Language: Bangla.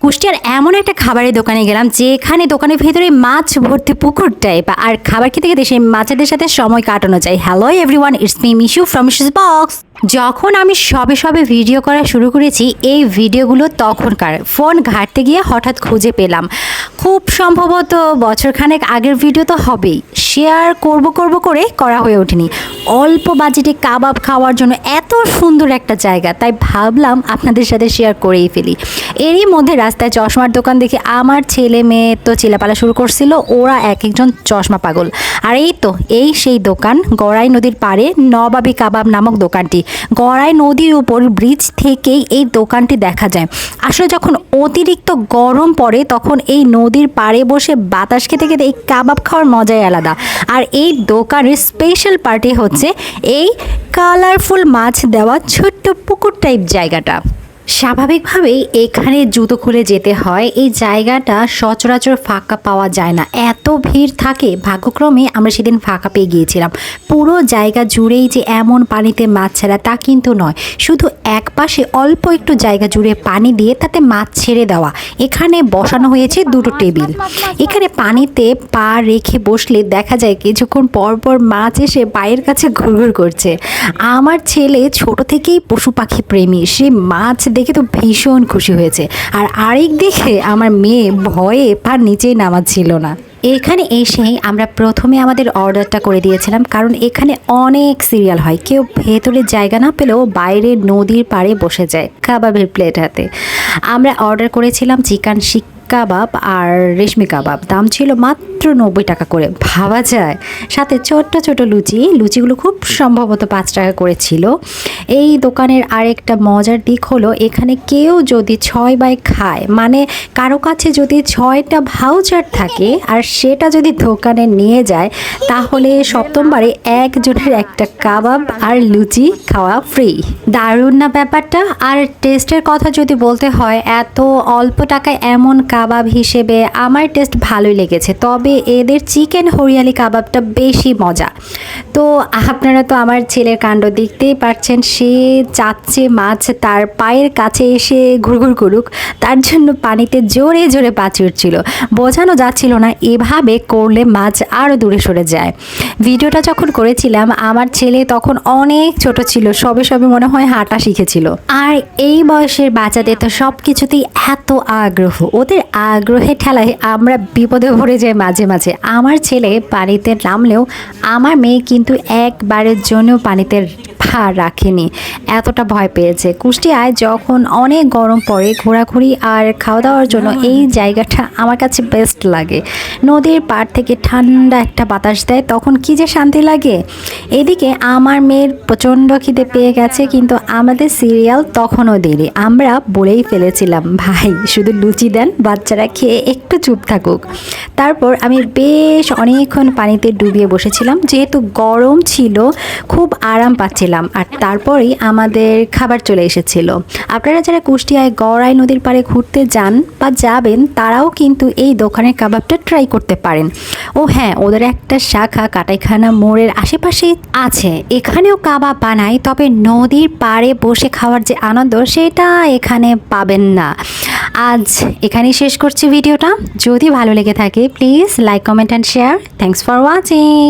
কুষ্টিয়ার এমন একটা খাবারের দোকানে গেলাম যেখানে দোকানের ভেতরে মাছ ভর্তি পুকুর টাইপ, আর খাবার খেতে খেতে সেই মাছেদের সাথে সময় কাটানো যায়। Hello everyone, it's me Mishu from মিশুস box. যখন আমি সবে সবে ভিডিও করা শুরু করেছি, এই ভিডিওগুলো তখনকার ফোন ঘাঁটতে গিয়ে হঠাৎ খুঁজে পেলাম। খুব সম্ভবত বছরখানেক আগের ভিডিও তো হবেই। শেয়ার করব করে করা হয়ে ওঠেনি। অল্প বাজেটে কাবাব খাওয়ার জন্য এত সুন্দর একটা জায়গা, তাই ভাবলাম আপনাদের সাথে শেয়ার করেই ফেলি। এরই মধ্যে রাস্তায় চশমার দোকান দেখে আমার ছেলে মেয়ে তো চিল্লাপালা শুরু করছিল, ওরা এক একজন চশমা পাগল। আর এই সেই দোকান, গড়াই নদীর পাড়ে নবাবী কাবাব নামক দোকানটি। গড়াই নদীর উপর ব্রিজ থেকেই এই দোকানটি দেখা যায়। আসলে যখন অতিরিক্ত গরম পড়ে তখন এই নদীর পাড়ে বসে বাতাস খেতে খেতে এই কাবাব খাওয়ার মজাই আলাদা। আর এই দোকানের স্পেশাল পার্টি হচ্ছে এই কালারফুল মাছ দেওয়া ছোট্ট পুকুর টাইপ জায়গাটা। স্বাভাবিকভাবেই এখানে জুতো খুলে যেতে হয়। এই জায়গাটা সচরাচর ফাঁকা পাওয়া যায় না, এত ভিড় থাকে। ভাগ্যক্রমে আমরা সেদিন ফাঁকা পেয়ে গিয়েছিলাম। পুরো জায়গা জুড়েই যে এমন পানিতে মাছ ছাড়া তা কিন্তু নয়, শুধু এক পাশে অল্প একটু জায়গা জুড়ে পানি দিয়ে তাতে মাছ ছেড়ে দেওয়া। এখানে বসানো হয়েছে দুটো টেবিল। এখানে পানিতে পা রেখে বসলে দেখা যায় কিছুক্ষণ পর পর মাছ এসে পায়ের কাছে ঘুরঘুর করছে। আমার ছেলে ছোট থেকেই পশু পাখি প্রেমী, সে মাছ দেখে তো ভীষণ খুশি হয়েছে। আর আরেক দিকে আমার মেয়ে ভয়ে পা নিচেই নামাচ্ছিল না। এখানে এসেই আমরা প্রথমে আমাদের অর্ডারটা করে দিয়েছিলাম, কারণ এখানে অনেক সিরিয়াল হয়। কেউ ভেতরে জায়গা না পেলেও বাইরে নদীর পাড়ে বসে যায় কাবাবের প্লেট হাতে। আমরা অর্ডার করেছিলাম চিকেন শিক কাবাব আর রেশমি কাবাব। দাম ছিল মাত্র 90 টাকা করে, ভাবা যায়। সাথে ছোট্ট ছোট লুচিগুলো খুব সম্ভবত 5 টাকা করে ছিল। এই দোকানের আরেকটা মজার দিক হলো, এখানে কেউ যদি 6 বাই খায়, মানে কারো কাছে যদি 6টা ভাউচার থাকে আর সেটা যদি দোকানে নিয়ে যায়, তাহলে সপ্তমবারে একজনের একটা কাবাব আর লুচি খাওয়া ফ্রি। দারুণ না ব্যাপারটা? আর টেস্টের কথা যদি বলতে হয়, এত অল্প টাকায় এমন কাবাব হিসেবে আমার টেস্ট ভালোই লেগেছে। তবে এদের চিকেন হরিয়ালি কাবাবটা বেশি মজা। তো আপনারা তো আমার ছেলের কাণ্ড দেখতেই পারছেন, সে চাচ্ছে মাছ তার পায়ের কাছে এসে ঘুরঘুর করুক, তার জন্য পানিতে জোরে জোরে পা ছুটছিল। বোঝানো যাচ্ছিল না এভাবে করলে মাছ আরও দূরে সরে যায়। ভিডিওটা যখন করেছিলাম আমার ছেলে তখন অনেক ছোট ছিল, সবে মনে হয় হাঁটা শিখেছিল। আর এই বয়সের বাচ্চাদের তো সব কিছুতেই এত আগ্রহ, ওদের আগ্রহে ঠেলায় আমরা বিপদে পড়ে যাই মাঝে মাঝে। আমার ছেলে পানিতে নামলেও আমার মেয়ে কিন্তু একবারের জন্য পানিতে পা রাখেনি, এতটা ভয় পেয়েছে। কুষ্টিয়ায় যখন অনেক গরম পড়ে, ঘোরাঘুরি আর খাওয়া দাওয়ার জন্য এই জায়গাটা আমার কাছে বেস্ট লাগে। নদীর পাড় থেকে ঠান্ডা একটা বাতাস দেয়, তখন কি যে শান্তি লাগে। এদিকে আমার মেয়ের প্রচণ্ড খিদে পেয়ে গেছে, কিন্তু আমাদের সিরিয়াল তখনও দেরি। আমরা বলেই ফেলেছিলাম, ভাই শুধু লুচি দেন, বাচ্চারা খেয়ে একটু চুপ থাকুক। তারপর আমি বেশ অনেকক্ষণ পানিতে ডুবিয়ে বসেছিলাম, যেহেতু গরম ছিল, খুব আরাম পাচ্ছিলাম। আর তারপরেই আমাদের খাবার চলে এসেছিল। আপনারা যারা কুষ্টিয়ায় গড়াই নদীর পাড়ে ঘুরতে যান বা যাবেন, তারাও কিন্তু এই দোকানের কাবাবটা ট্রাই করতে পারেন। ও হ্যাঁ, ওদের একটা শাখা কাটাইখানা মোড়ের আশেপাশে আছে, এখানেও কাবাব বানায়। তবে নদীর পাড়ে বসে খাওয়ার যে আনন্দ, সেটা এখানে পাবেন না। আজ এখানেই শেষ করছি ভিডিওটা। যদি ভালো লেগে থাকে please like, comment and share. Thanks for watching.